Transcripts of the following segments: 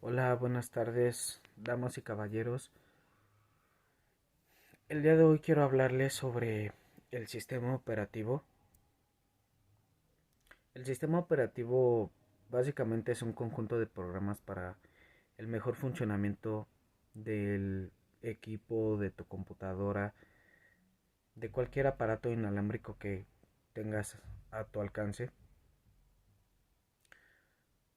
Hola, buenas tardes, damas y caballeros. El día de hoy quiero hablarles sobre el sistema operativo. El sistema operativo básicamente es un conjunto de programas para el mejor funcionamiento del equipo, de tu computadora, de cualquier aparato inalámbrico que tengas a tu alcance.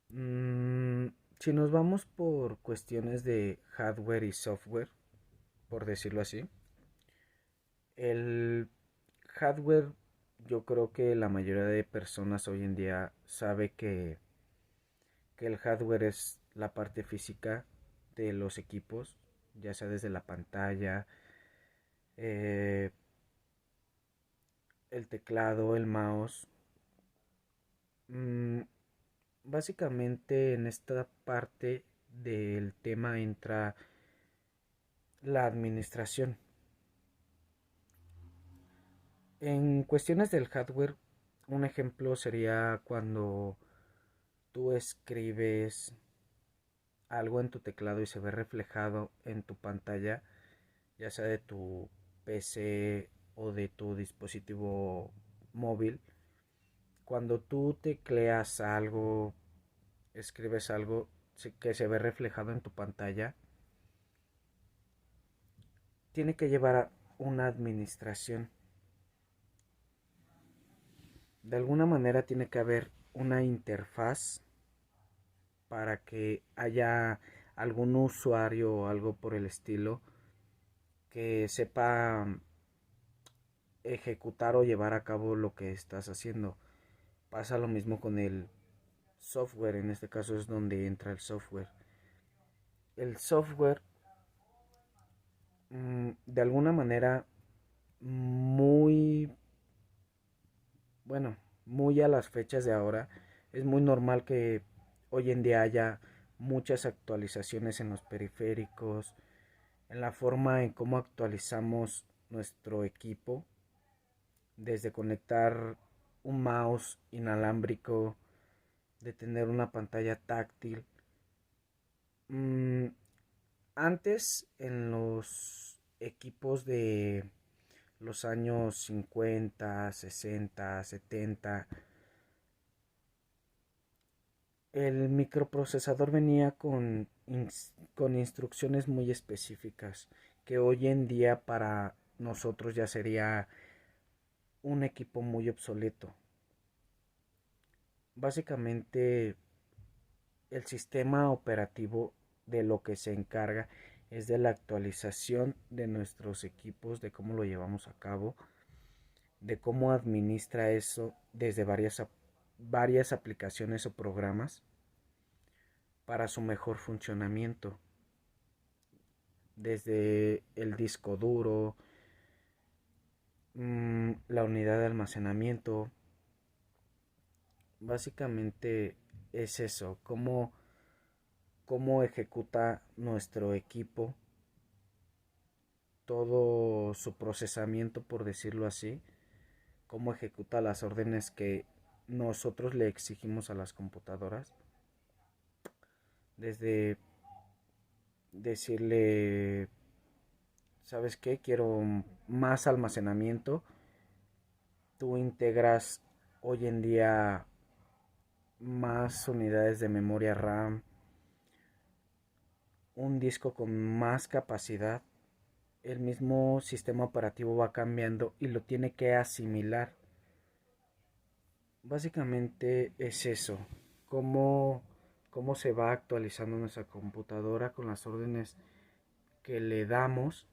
Mm, si nos vamos por cuestiones de hardware y software, por decirlo así, el hardware, yo creo que la mayoría de personas hoy en día sabe que el hardware es la parte física de los equipos, ya sea desde la pantalla, eh, el teclado, el mouse. Mm, Básicamente en esta parte del tema entra la administración. En cuestiones del hardware, un ejemplo sería cuando tú escribes algo en tu teclado y se ve reflejado en tu pantalla, ya sea de tu PC o de tu dispositivo móvil. Cuando tú tecleas algo, escribes algo que se ve reflejado en tu pantalla, tiene que llevar a una administración. De alguna manera tiene que haber una interfaz para que haya algún usuario o algo por el estilo que sepa ejecutar o llevar a cabo lo que estás haciendo. Pasa lo mismo con el software, en este caso es donde entra el software. El software, de alguna manera, muy, bueno, muy a las fechas de ahora, es muy normal que hoy en día haya muchas actualizaciones en los periféricos, en la forma en cómo actualizamos nuestro equipo, desde conectar un mouse inalámbrico, de tener una pantalla táctil. Mm, Antes, en los equipos de los años 50, 60, 70, el microprocesador venía con instrucciones muy específicas que hoy en día para nosotros ya sería un equipo muy obsoleto. Básicamente el sistema operativo de lo que se encarga es de la actualización de nuestros equipos, de cómo lo llevamos a cabo, de cómo administra eso desde varias aplicaciones o programas para su mejor funcionamiento, desde el disco duro, la unidad de almacenamiento. Básicamente es eso, cómo ejecuta nuestro equipo todo su procesamiento, por decirlo así, cómo ejecuta las órdenes que nosotros le exigimos a las computadoras, desde decirle, ¿sabes qué? Quiero más almacenamiento. Tú integras hoy en día más unidades de memoria RAM, un disco con más capacidad. El mismo sistema operativo va cambiando y lo tiene que asimilar. Básicamente es eso, cómo, cómo se va actualizando nuestra computadora con las órdenes que le damos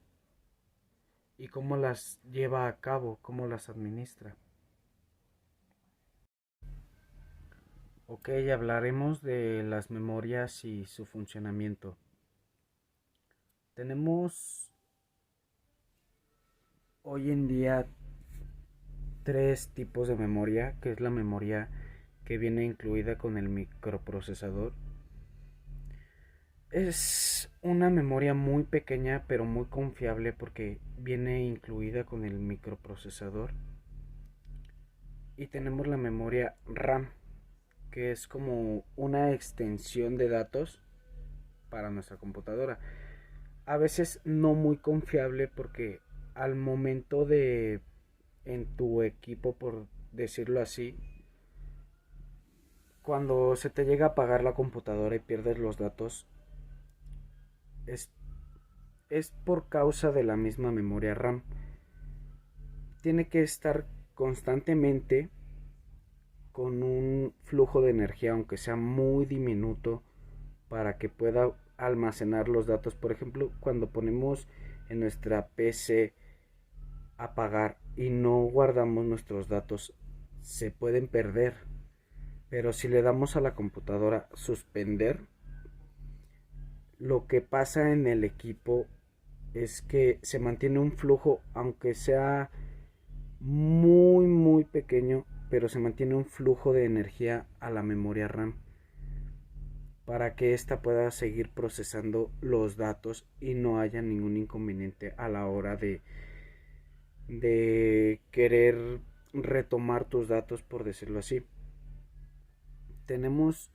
y cómo las lleva a cabo, cómo las administra. Ok, hablaremos de las memorias y su funcionamiento. Tenemos hoy en día tres tipos de memoria, que es la memoria que viene incluida con el microprocesador. Es una memoria muy pequeña pero muy confiable porque viene incluida con el microprocesador. Y tenemos la memoria RAM, que es como una extensión de datos para nuestra computadora. A veces no muy confiable porque al momento de en tu equipo, por decirlo así, cuando se te llega a apagar la computadora y pierdes los datos, es, es por causa de la misma memoria RAM. Tiene que estar constantemente con un flujo de energía, aunque sea muy diminuto, para que pueda almacenar los datos. Por ejemplo, cuando ponemos en nuestra PC apagar y no guardamos nuestros datos, se pueden perder. Pero si le damos a la computadora suspender, lo que pasa en el equipo es que se mantiene un flujo, aunque sea muy pequeño, pero se mantiene un flujo de energía a la memoria RAM para que ésta pueda seguir procesando los datos y no haya ningún inconveniente a la hora de querer retomar tus datos, por decirlo así. Tenemos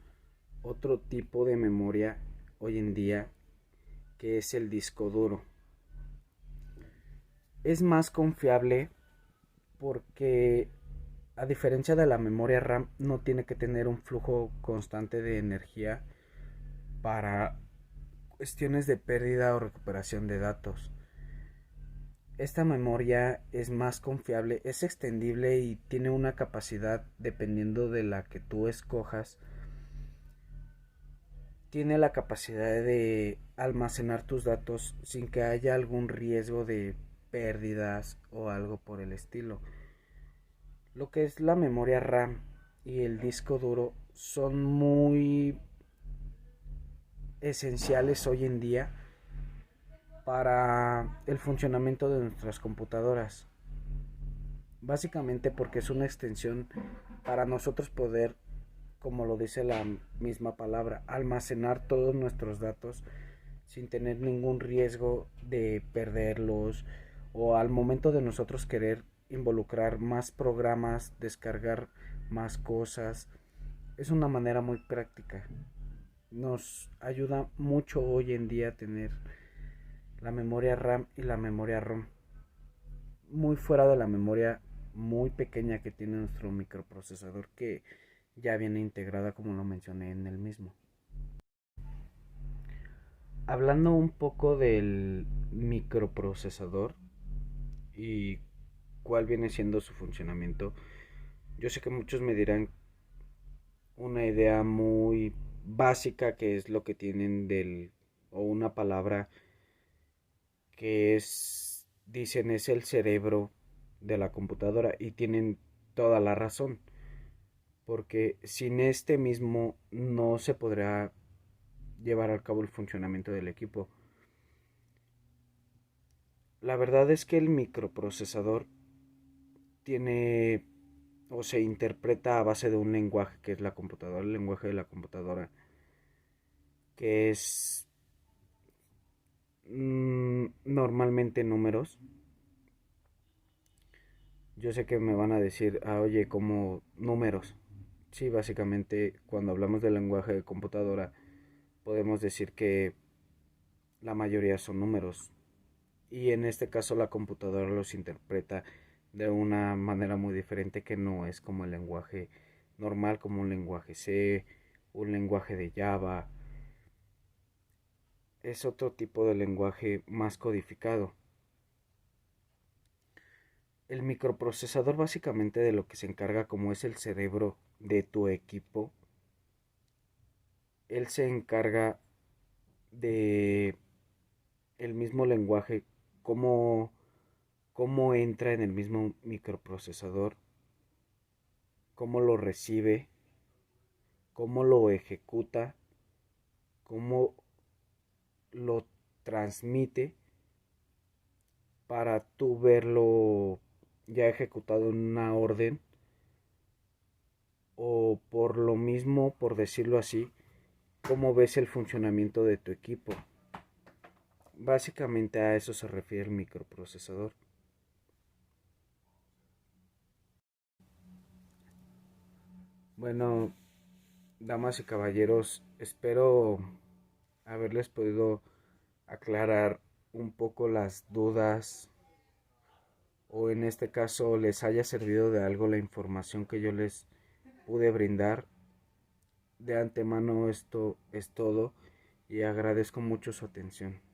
otro tipo de memoria hoy en día, que es el disco duro. Es más confiable porque, a diferencia de la memoria RAM, no tiene que tener un flujo constante de energía para cuestiones de pérdida o recuperación de datos. Esta memoria es más confiable, es extendible y tiene una capacidad, dependiendo de la que tú escojas, tiene la capacidad de almacenar tus datos sin que haya algún riesgo de pérdidas o algo por el estilo. Lo que es la memoria RAM y el disco duro son muy esenciales hoy en día para el funcionamiento de nuestras computadoras. Básicamente porque es una extensión para nosotros poder, como lo dice la misma palabra, almacenar todos nuestros datos sin tener ningún riesgo de perderlos, o al momento de nosotros querer involucrar más programas, descargar más cosas. Es una manera muy práctica. Nos ayuda mucho hoy en día tener la memoria RAM y la memoria ROM muy fuera de la memoria muy pequeña que tiene nuestro microprocesador, que ya viene integrada, como lo mencioné en el mismo. Hablando un poco del microprocesador y cuál viene siendo su funcionamiento, yo sé que muchos me dirán una idea muy básica, que es lo que tienen del, o una palabra que es, dicen, es el cerebro de la computadora, y tienen toda la razón, porque sin este mismo no se podrá llevar a cabo el funcionamiento del equipo. La verdad es que el microprocesador tiene o se interpreta a base de un lenguaje que es la computadora, el lenguaje de la computadora, que es normalmente números. Yo sé que me van a decir, oye, como números. Sí, básicamente cuando hablamos del lenguaje de computadora podemos decir que la mayoría son números. Y en este caso la computadora los interpreta de una manera muy diferente, que no es como el lenguaje normal, como un lenguaje C, un lenguaje de Java. Es otro tipo de lenguaje más codificado. El microprocesador, básicamente de lo que se encarga, como es el cerebro de tu equipo, él se encarga de el mismo lenguaje, cómo, cómo entra en el mismo microprocesador, cómo lo recibe, cómo lo ejecuta, cómo lo transmite, para tú verlo ya ejecutado en una orden, o por lo mismo, por decirlo así, cómo ves el funcionamiento de tu equipo. Básicamente a eso se refiere el microprocesador. Bueno, damas y caballeros, espero haberles podido aclarar un poco las dudas, o en este caso les haya servido de algo la información que yo les pude brindar. De antemano esto es todo y agradezco mucho su atención.